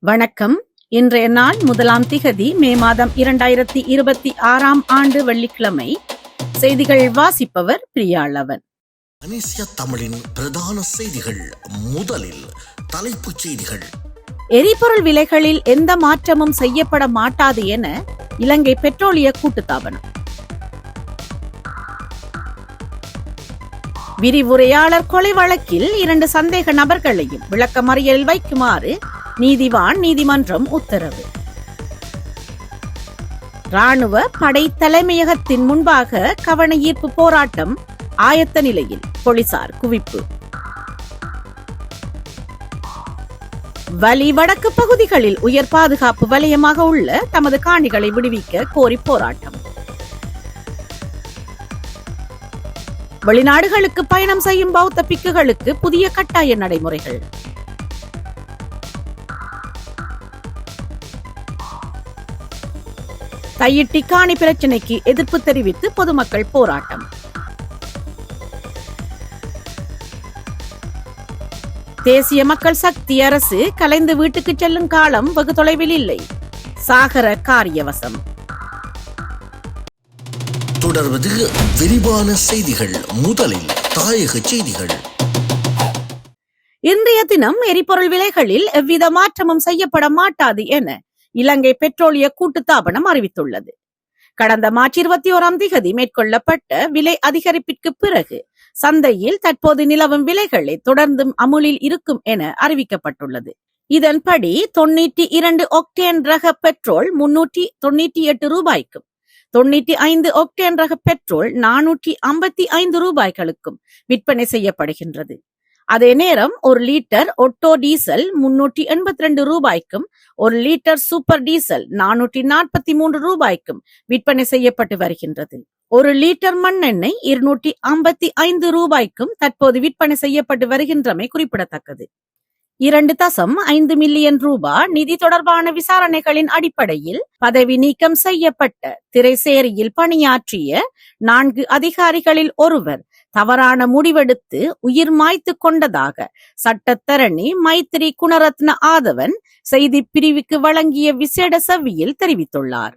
வணக்கம். இன்றைய நாள் 1ஆம் திகதி மே மாதம் 2026 ஆண்டு வெள்ளிக்கிழமை. செய்திகள் வாசிப்பவர் பிரியாளவன். மலேசிய தமிழின் பிரதான செய்திகள். முதலில் தலைப்புச் செய்திகள். எரிபொருள் விலைகளில் எந்த மாற்றமும் செய்யப்பட மாட்டாது என இலங்கை பெட்ரோலிய கூட்டுத்தாபனம். விரிவுரையாளர் கொலை வழக்கில் 2 சந்தேக நபர்களையும் விளக்கமறியலில் வைக்குமாறு நீதிமன்றம் உத்தரவு. ராணுவ படை தலைமையகத்தின் முன்பாக கவன ஈர்ப்பு போராட்டம் ஆயத்த நிலையில், போலீசார் குவிப்பு. வலி வடக்கு பகுதிகளில் உயர் பாதுகாப்பு வலயமாக உள்ள தமது காணிகளை விடுவிக்க கோரி போராட்டம். வெளிநாடுகளுக்கு பயணம் செய்யும் பௌத்த பிக்குகளுக்கு புதிய கட்டாய நடைமுறைகள். தையிட்டி காணி பிரச்சினைக்கு எதிர்ப்பு தெரிவித்து பொதுமக்கள் போராட்டம். தேசிய மக்கள் சக்தி அரசு கலைந்து வீட்டுக்கு செல்லும் காலம் வெகு தொலைவில் இல்லை. சாகர காரியவசம். தொடர்வது விரிவான செய்திகள். முதலில் தாயக செய்திகள். இன்றைய தினம் எரிபொருள் விலைகளில் எவ்வித மாற்றமும் செய்யப்பட மாட்டாது என இலங்கை பெட்ரோலிய கூட்டுத்தாபனம் அறிவித்துள்ளது. கடந்த மார்ச் 21ஆம் திகதி மேற்கொள்ளப்பட்ட விலை அதிகரிப்பிற்கு பிறகு சந்தையில் தற்போது நிலவும் விலைகளை தொடர்ந்தும் அமுலில் இருக்கும் என அறிவிக்கப்பட்டுள்ளது. இதன்படி 92 ஒக்டேன் ரக பெட்ரோல் 398 ரூபாய்க்கும், 95 ஒக்டேன் ரக பெட்ரோல் 455 ரூபாய்களுக்கும் விற்பனை செய்யப்படுகின்றது. அதே நேரம் 1 லிட்டர் ஒட்டோ டீசல் 382 ரூபாய்க்கும், 1 லிட்டர் சூப்பர் டீசல் 443 ரூபாய்க்கும் விற்பனை செய்யப்பட்டு வருகின்றது. 1 லிட்டர் மண்ணெண்ணெய் 255 ரூபாய்க்கும் தற்போது விற்பனை செய்யப்பட்டு வருகின்றமை குறிப்பிடத்தக்கது. 2.5 மில்லியன் ரூபாய் நிதி தொடர்பான விசாரணைகளின் அடிப்படையில் பதவி நீக்கம் செய்யப்பட்ட திரைசேரியில் பணியாற்றிய 4 அதிகாரிகளில் ஒருவர் தவறான முடிவெடுத்து உயிர் மாய்த்து கொண்டதாக சட்டத்தரணி மைத்திரி குணரத்ன ஆதவன் செய்தி பிரிவுக்கு வழங்கிய விசேட செவ்வியில் தெரிவித்துள்ளார்.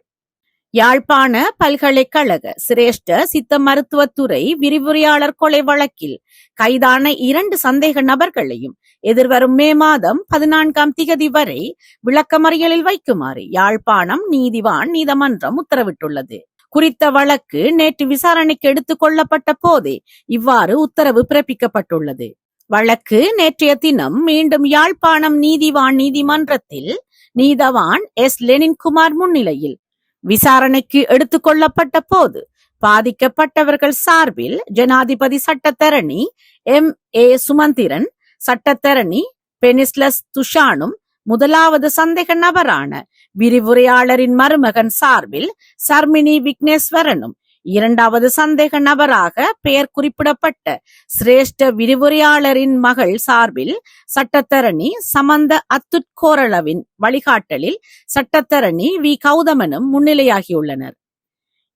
யாழ்ப்பாண பல்கலைக்கழக சிரேஷ்ட சித்த மருத்துவத்துறை விரிவுரையாளர் கொலை வழக்கில் கைதான 2 சந்தேக நபர்களையும் எதிர்வரும் மே மாதம் 14ஆம் திகதி வரை விளக்கமறியலில் வைக்குமாறு யாழ்ப்பாணம் நீதிமன்றம் உத்தரவிட்டுள்ளது. குறித்த வழக்கு நேற்று விசாரணைக்கு எடுத்துக் கொள்ளப்பட்ட போதே இவ்வாறு உத்தரவு பிறப்பிக்கப்பட்டுள்ளது. வழக்கு நேற்றைய தினம் மீண்டும் யாழ்ப்பாணம் நீதிமன்றத்தில் நீதவான் எஸ் லெனின்குமார் முன்னிலையில் விசாரணைக்கு எடுத்துக் கொள்ளப்பட்ட போது பாதிக்கப்பட்டவர்கள் சார்பில் ஜனாதிபதி சட்டத்தரணி M.A. சுமந்திரன், சட்டத்தரணி பெனிஸ்லஸ் துஷானும், முதலாவது சந்தேக நபரான விரிவுரையாளரின் மருமகன் சார்பில் சர்மினி விக்னேஸ்வரனும், 2வது சந்தேக நபராக பெயர் குறிப்பிடப்பட்ட சிரேஷ்ட விரிவுரையாளரின் மகள் சார்பில் சட்டத்தரணி சமந்த அத்துட்கோரளவின் வழிகாட்டலில் சட்டத்தரணி வி கௌதமனும் முன்னிலையாகியுள்ளனர்.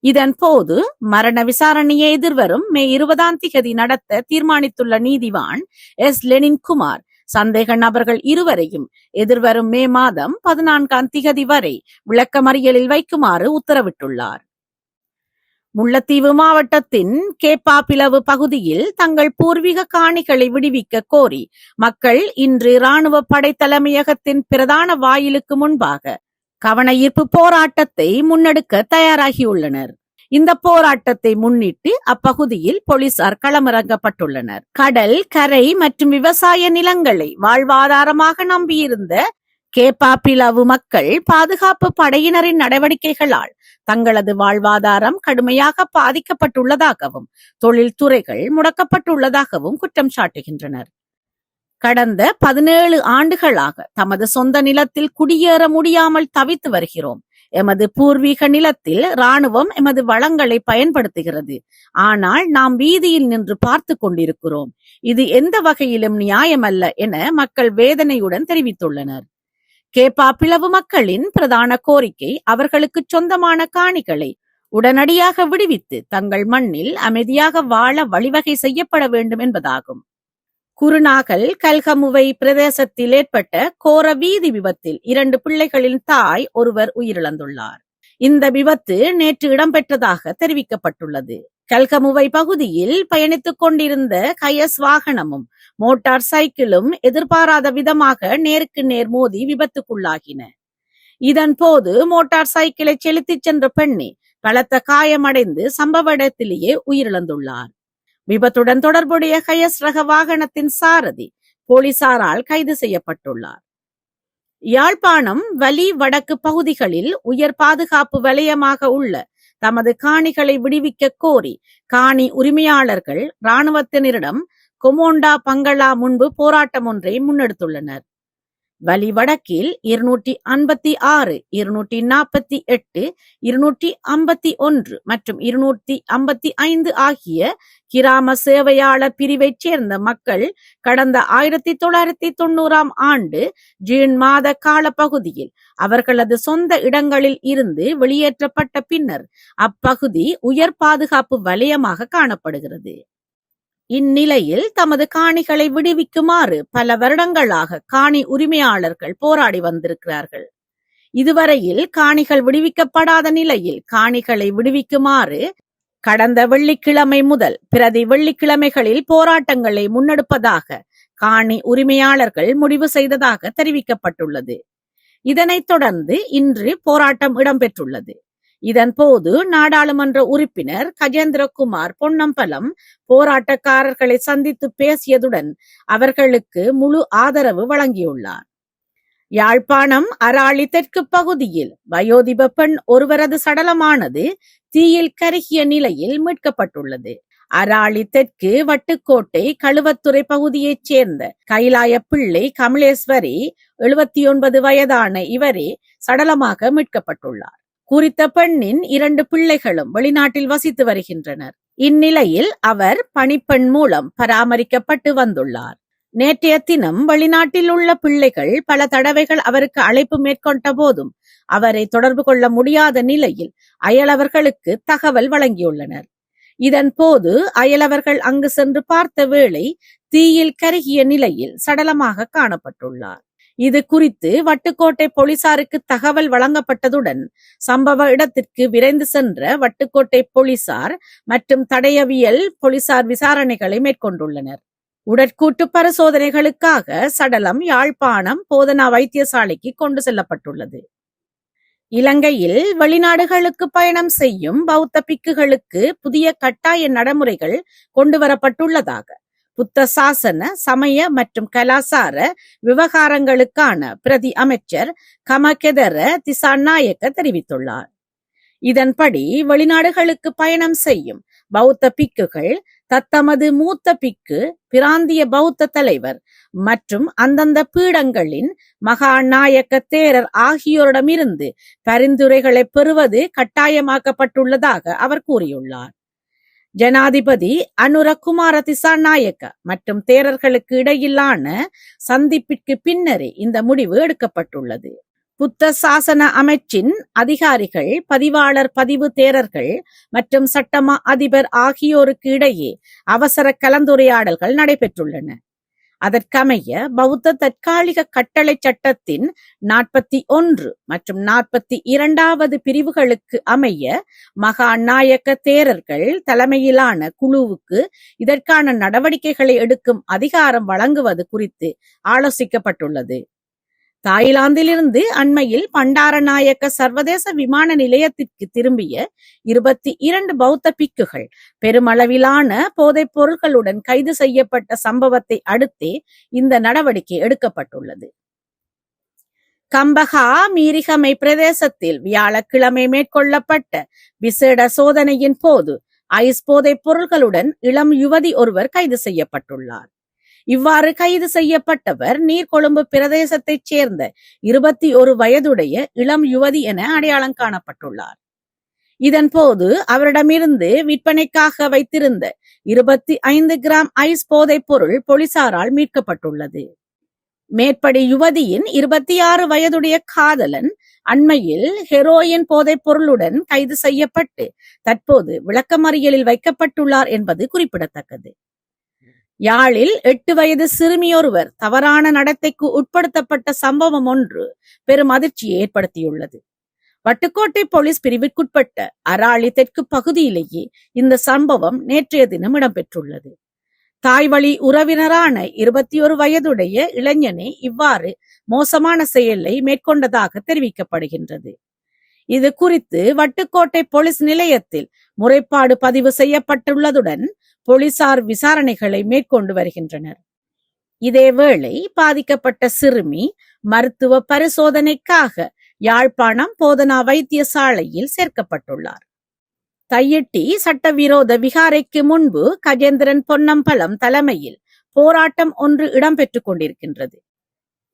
இதன் போது மரண விசாரணையை எதிர்வரும் மே 20ஆம் திகதி நடத்த தீர்மானித்துள்ள நீதிவான் எஸ் லெனின்குமார் சந்தேக நபர்கள் இருவரையும் எதிர்வரும் மே மாதம் 14ஆம் திகதி வரை விளக்கமறியலில் வைக்குமாறு உத்தரவிட்டுள்ளார். முல்லைத்தீவு மாவட்டத்தின் கேப்பாப்பிலவு பகுதியில் தங்கள் பூர்வீக காணிகளை விடுவிக்க கோரி மக்கள் இன்று ராணுவ படை தலைமையகத்தின் பிரதான வாயிலுக்கு முன்பாக கவன ஈர்ப்பு போராட்டத்தை முன்னெடுக்க தயாராகியுள்ளனர். இந்த போராட்டத்தை முன்னிட்டு அப்பகுதியில் போலீசார் களமிறங்கப்பட்டுள்ளனர். கடல், கரை மற்றும் விவசாய நிலங்களை வாழ்வாதாரமாக நம்பியிருந்த கேப்பாப்பிலவு மக்கள் பாதுகாப்பு படையினரின் நடவடிக்கைகளால் தங்களது வாழ்வாதாரம் கடுமையாக பாதிக்கப்பட்டுள்ளதாகவும் தொழில்துறைகள் முடக்கப்பட்டுள்ளதாகவும் குற்றம் சாட்டுகின்றனர். கடந்த 17 ஆண்டுகளாக தமது சொந்த நிலத்தில் குடியேற முடியாமல் தவித்து வருகிறோம். எமது பூர்வீக நிலத்தில் ராணுவம் எமது வளங்களை பயன்படுத்துகிறது. ஆனால் நாம் வீதியில் நின்று பார்த்து கொண்டிருக்கிறோம். இது எந்த வகையிலும் நியாயமல்ல என மக்கள் வேதனையுடன் தெரிவித்துள்ளனர். கேப்பாப்பிலவு மக்களின் பிரதான கோரிக்கை அவர்களுக்கு சொந்தமான காணிகளை உடனடியாக விடுவித்து தங்கள் மண்ணில் அமைதியாக வாழ வழிவகை செய்யப்பட வேண்டும் என்பதாகும். குருநாகல் கல்கமுவை பிரதேசத்தில் ஏற்பட்ட கோர வீதி விபத்தில் 2 பிள்ளைகளின் தாய் ஒருவர் உயிரிழந்துள்ளார். இந்த விபத்து நேற்று இடம்பெற்றதாக தெரிவிக்கப்பட்டுள்ளது. கல்கமுவை பகுதியில் பயணித்துக் கொண்டிருந்த கயஸ் வாகனமும் மோட்டார் சைக்கிளும் எதிர்பாராத விதமாக நேருக்கு நேர் மோதி விபத்துக்குள்ளாகின. இதன் போது மோட்டார் சைக்கிளை செலுத்திச் சென்ற பெண்ணை பலத்த காயமடைந்து சம்பவ இடத்திலேயே உயிரிழந்துள்ளார். விபத்துடன் தொடர்புடைய கயஸ் ரக வாகனத்தின் சாரதி போலீசாரால் கைது செய்யப்பட்டுள்ளார். யாழ்ப்பாணம் வலி வடக்கு பகுதிகளில் உயர் பாதுகாப்பு வலயமாக உள்ள தமது காணிகளை விடுவிக்க கோரி காணி உரிமையாளர்கள் இராணுவத்தினரிடம் கொமோண்டா பங்களா முன்பு போராட்டம் ஒன்றை முன்னெடுத்துள்ளனர். வலி வடக்கில் 256, 248, 251 மற்றும் 255 ஆகிய கிராம சேவையாளர் பிரிவைச் சேர்ந்த மக்கள் கடந்த 1990 ஆண்டு ஜூன் மாத கால பகுதியில் அவர்களது சொந்த இடங்களில் இருந்து வெளியேற்றப்பட்ட பின்னர் அப்பகுதி உயர் பாதுகாப்பு வலயமாக காணப்படுகிறது. இந்நிலையில் தமது காணிகளை விடுவிக்குமாறு பல வருடங்களாக காணி உரிமையாளர்கள் போராடி வந்திருக்கிறார்கள். இதுவரையில் காணிகள் விடுவிக்கப்படாத நிலையில் காணிகளை விடுவிக்குமாறு கடந்த வெள்ளிக்கிழமை முதல் பிரதி வெள்ளிக்கிழமைகளில் போராட்டங்களை முன்னெடுப்பதாக காணி உரிமையாளர்கள் முடிவு செய்ததாக தெரிவிக்கப்பட்டுள்ளது. இதனைத் தொடர்ந்து இன்று போராட்டம் இடம்பெற்றுள்ளது. இதன்போது நாடாளுமன்ற உறுப்பினர் கஜேந்திரகுமார் பொன்னம்பலம் போராட்டக்காரர்களை சந்தித்து பேசியதுடன் அவர்களுக்கு முழு ஆதரவு வழங்கியுள்ளார். யாழ்ப்பாணம் அராளி தெற்கு பகுதியில் வயோதிப பெண் ஒருவரது சடலமானது தீயில் கருகிய நிலையில் மீட்கப்பட்டுள்ளது. அராளி தெற்கு வட்டுக்கோட்டை கழுவத்துறை பகுதியைச் சேர்ந்த கைலாய பிள்ளை கமலேஸ்வரி 79 வயதான இவரே சடலமாக மீட்கப்பட்டுள்ளார். குறித்த பெண்ணின் 2 பிள்ளைகளும் வெளிநாட்டில் வசித்து வருகின்றனர். இந்நிலையில் அவர் பணிப்பெண் மூலம் பராமரிக்கப்பட்டு வந்துள்ளார். நேற்றைய தினம் வெளிநாட்டில் உள்ள பிள்ளைகள் பல தடவைகள் அவருக்கு அழைப்பு மேற்கொண்ட போதும் அவரை தொடர்பு கொள்ள முடியாத நிலையில் அயலவர்களுக்கு தகவல் வழங்கியுள்ளனர். இதன் போது அயலவர்கள் அங்கு சென்று பார்த்த வேளை தீயில் கருகிய நிலையில் சடலமாக காணப்பட்டுள்ளார். இது குறித்து வட்டுக்கோட்டை போலீசாருக்கு தகவல் வழங்கப்பட்டதுடன் சம்பவ இடத்திற்கு விரைந்து சென்ற வட்டுக்கோட்டை போலீசார் மற்றும் தடயவியல் போலீசார் விசாரணைகளை மேற்கொண்டுள்ளனர். உடற்கூட்டு பரிசோதனைகளுக்காக சடலம் யாழ்ப்பாணம் போதனா வைத்தியசாலைக்கு கொண்டு செல்லப்பட்டுள்ளது. இலங்கையில் வெளிநாடுகளுக்கு பயணம் செய்யும் பௌத்த பிக்குகளுக்கு புதிய கட்டாய நடைமுறைகள் கொண்டுவரப்பட்டுள்ளதாக புத்த சாசன சமய மற்றும் கலாசார விவகாரங்களுக்கான பிரதி அமைச்சர் கமகெதர திசாநாயக்க தெரிவித்துள்ளார். இதன்படி வெளிநாடுகளுக்கு பயணம் செய்யும் பௌத்த பிக்குகள் தத்தமது மூத்த பிக்கு பிராந்திய பௌத்த தலைவர் மற்றும் அந்தந்த பீடங்களின் மகாநாயக்க தேரர் ஆகியோரிடமிருந்து பரிந்துரைகளை பெறுவது கட்டாயமாக்கப்பட்டுள்ளதாக அவர் கூறியுள்ளார். ஜனாதிபதி அனுரகுமார திசாநாயக்க மற்றும் தேரர்களுக்கு இடையிலான சந்திப்பிற்கு பின்னரே இந்த முடிவு எடுக்கப்பட்டுள்ளது. புத்த சாசன அமைச்சின் அதிகாரிகள், பதிவாளர் பதிவு தேரர்கள் மற்றும் சட்டமா அதிபர் ஆகியோருக்கு இடையே அவசர கலந்துரையாடல்கள் நடைபெற்றுள்ளன. அதற்கமைய பௌத்த தற்காலிக கட்டளை சட்டத்தின் 41 மற்றும் 42வது பிரிவுகளுக்கு அமைய மகாநாயக்க தேரர்கள் தலைமையிலான குழுவுக்கு இதற்கான நடவடிக்கைகளை எடுக்கும் அதிகாரம் வழங்குவது குறித்து ஆலோசிக்கப்பட்டுள்ளது. தாய்லாந்திலிருந்து அண்மையில் பண்டாரநாயக்க சர்வதேச விமான நிலையத்திற்கு திரும்பிய 22 பௌத்த பிக்குகள் பெருமளவிலான போதைப் பொருட்களுடன் கைது செய்யப்பட்ட சம்பவத்தை அடுத்தே இந்த நடவடிக்கை எடுக்கப்பட்டுள்ளது. கம்பஹா மீரிகமை பிரதேசத்தில் வியாழக்கிழமை மேற்கொள்ளப்பட்ட விசேட சோதனையின் போது ஐஸ் போதைப் பொருட்களுடன் இளம் யுவதி ஒருவர் கைது செய்யப்பட்டுள்ளார். இவ்வாறு கைது செய்யப்பட்டவர் நீர்கொழும்பு பிரதேசத்தைச் சேர்ந்த 21 வயதுடைய இளம் யுவதி என அடையாளம் காணப்பட்டுள்ளார். இதன் போது அவரிடமிருந்து விற்பனைக்காக வைத்திருந்த 25 கிராம் ஐஸ் போதைப் பொருள் போலீசாரால் மீட்கப்பட்டுள்ளது. மேற்படி யுவதியின் 26 வயதுடைய காதலன் அண்மையில் ஹெரோயின் போதைப் பொருளுடன் கைது செய்யப்பட்டு தற்போது விளக்கமறியலில் வைக்கப்பட்டுள்ளார் என்பது குறிப்பிடத்தக்கது. யாழில் 8 வயது சிறுமியொருவர் தவறான நடத்தைக்கு உட்படுத்தப்பட்ட சம்பவம் ஒன்று பெரும் அதிர்ச்சியை ஏற்படுத்தியுள்ளது. வட்டுக்கோட்டை போலீஸ் பிரிவிற்குட்பட்ட அராளி தெற்கு பகுதியிலேயே இந்த சம்பவம் நேற்றைய தினம் இடம்பெற்றுள்ளது. தாய்வழி உறவினரான 21 வயதுடைய இளைஞனே இவ்வாறு மோசமான செயலை மேற்கொண்டதாக தெரிவிக்கப்படுகின்றது. இது குறித்து வட்டுக்கோட்டை போலீஸ் நிலையத்தில் முறைப்பாடு பதிவு செய்யப்பட்டுள்ளதுடன் போலீசார் விசாரணைகளை மேற்கொண்டு வருகின்றனர். இதேவேளை பாதிக்கப்பட்ட சிறுமி மருத்துவ பரிசோதனைக்காக யாழ்ப்பாணம் போதனா வைத்தியசாலையில் சேர்க்கப்பட்டுள்ளார். தையிட்டி சட்டவிரோத விகாரைக்கு முன்பு கஜேந்திரன் பொன்னம்பலம் தலைமையில் போராட்டம் ஒன்று இடம்பெற்றுக் கொண்டிருக்கின்றது.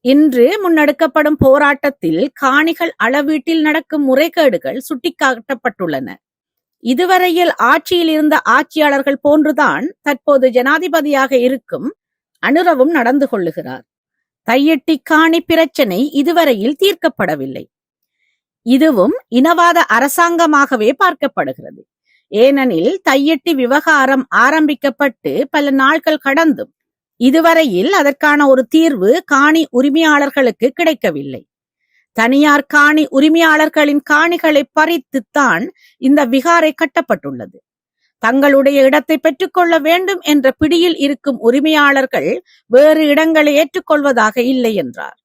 இன்று முன்னெடுக்கப்படும் போராட்டத்தில் காணிகள் அளவீட்டில் நடக்கும் முறைகேடுகள் சுட்டிக்காட்டப்பட்டுள்ளன. இதுவரையில் ஆட்சியில் இருந்த ஆட்சியாளர்கள் போன்றுதான் தற்போது ஜனாதிபதியாக இருக்கும் அனுரவும் நடந்து கொள்ளுகிறார். தையிட்டி காணி பிரச்சனை இதுவரையில் தீர்க்கப்படவில்லை. இதுவும் இனவாத அரசாங்கமாகவே பார்க்கப்படுகிறது. ஏனெனில் தையிட்டி விவகாரம் ஆரம்பிக்கப்பட்டு பல நாட்கள் கடந்தும் இதுவரையில் அதற்கான ஒரு தீர்வு காணி உரிமையாளர்களுக்கு கிடைக்கவில்லை. தனியார் காணி உரிமையாளர்களின் காணிகளை பறித்துத்தான் இந்த விகாரை கட்டப்பட்டுள்ளது. தங்களுடைய இடத்தை பெற்றுக்கொள்ள வேண்டும் என்ற பிடியில் இருக்கும் உரிமையாளர்கள் வேறு இடங்களை ஏற்றுக்கொள்வதாக இல்லை என்றார்.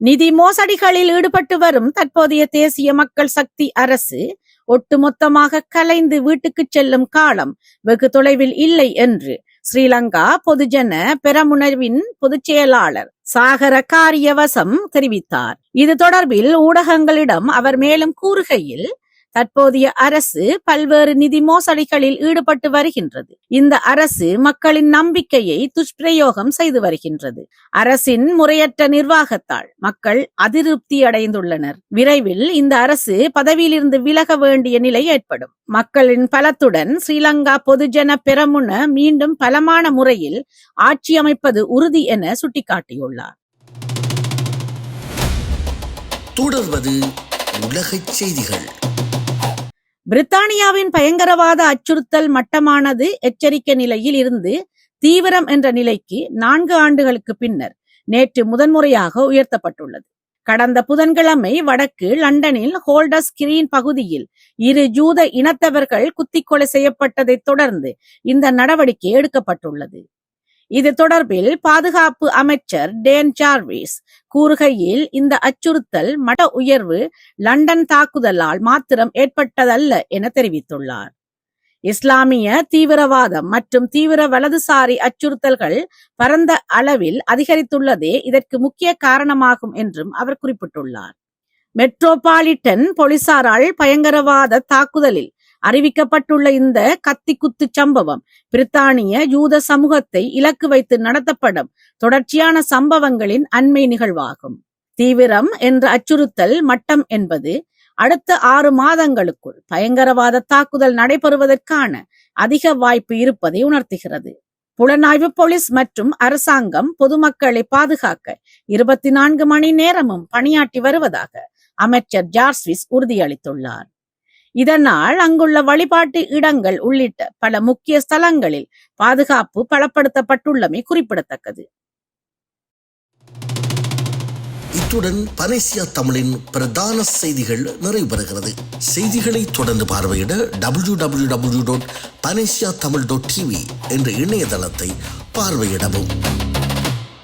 நிதி மோசடிகளில் ஈடுபட்டு வரும் தற்போதைய தேசிய மக்கள் சக்தி அரசு ஒட்டுமொத்தமாக கலைந்து வீட்டுக்கு செல்லும் காலம் வெகு தொலைவில் இல்லை என்று ஸ்ரீலங்கா பொதுஜன பெரமுனவின் பொதுச் செயலாளர் சாகர காரியவசம் தெரிவித்தார். இது தொடர்பில் ஊடகங்களிடம் அவர் மேலும் கூறுகையில், தற்போதைய அரசு பல்வேறு நிதி மோசடிகளில் ஈடுபட்டு வருகின்றது. இந்த அரசு மக்களின் நம்பிக்கையை துஷ்பிரயோகம் செய்து வருகின்றது. அரசின் முறையற்ற நிர்வாகத்தால் மக்கள் அதிருப்தி அடைந்துள்ளனர். விரைவில் இந்த அரசு பதவியிலிருந்து விலக வேண்டிய நிலை ஏற்படும். மக்களின் பலத்துடன் ஸ்ரீலங்கா பொதுஜன பெரமுன மீண்டும் பலமான முறையில் ஆட்சி அமைப்பது உறுதி என சுட்டிக்காட்டியுள்ளார். தொடர்வது உலகச் செய்திகள். பிரித்தானியாவின் பயங்கரவாத அச்சுறுத்தல் மட்டமானது எச்சரிக்கை நிலையில் இருந்து தீவிரம் என்ற நிலைக்கு 4 ஆண்டுகளுக்கு பின்னர் நேற்று முதன்முறையாக உயர்த்தப்பட்டுள்ளது. கடந்த புதன்கிழமை வடக்கு லண்டனில் ஹோல்டர்ஸ் கிரீன் பகுதியில் 2 ஜூத இனத்தவர்கள் குத்திக் கொலை செய்யப்பட்டதைத் தொடர்ந்து இந்த நடவடிக்கை எடுக்கப்பட்டுள்ளது. இது தொடர்பில் பாதுகாப்பு அமைச்சர் டேன் ஜார்விஸ் கூறுகையில், இந்த அச்சுறுத்தல் மட்ட உயர்வு லண்டன் தாக்குதலால் மாத்திரம் ஏற்பட்டதல்ல என தெரிவித்துள்ளார். இஸ்லாமிய தீவிரவாதம் மற்றும் தீவிர வலதுசாரி அச்சுறுத்தல்கள் பரந்த அளவில் அதிகரித்துள்ளதே இதற்கு முக்கிய காரணமாகும் என்றும் அவர் குறிப்பிட்டுள்ளார். மெட்ரோபாலிட்டன் போலீசாரால் பயங்கரவாத தாக்குதலில் அறிவிக்கப்பட்டுள்ள இந்த கத்திக்குத்து சம்பவம் பிரித்தானிய யூத சமூகத்தை இலக்கு வைத்து நடத்தப்படும் தொடர்ச்சியான சம்பவங்களின் அண்மை நிகழ்வாகும். தீவிரம் என்ற அச்சுறுத்தல் மட்டம் என்பது அடுத்த 6 மாதங்களுக்குள் பயங்கரவாத தாக்குதல் நடைபெறுவதற்கான அதிக வாய்ப்பு இருப்பதை உணர்த்துகிறது. புலனாய்வு போலீஸ் மற்றும் அரசாங்கம் பொதுமக்களை பாதுகாக்க 24 மணி நேரமும் பணியாற்றி வருவதாக அமைச்சர் ஜார்விஸ் உறுதியளித்துள்ளார். இதனால் அங்குள்ள வழிபாட்டு இடங்கள் உள்ளிட்ட பல முக்கிய ஸ்தலங்களில் பாதுகாப்பு பலப்படுத்தப்பட்டுள்ளமை குறிப்பிடத்தக்கது. இத்துடன் பனேசியா தமிழின் பிரதான செய்திகள் நிறைவு. செய்திகளை தொடர்ந்து பார்வையிட www.panesiatamil.tv என்ற இணையதளத்தை பார்வையிடவும்.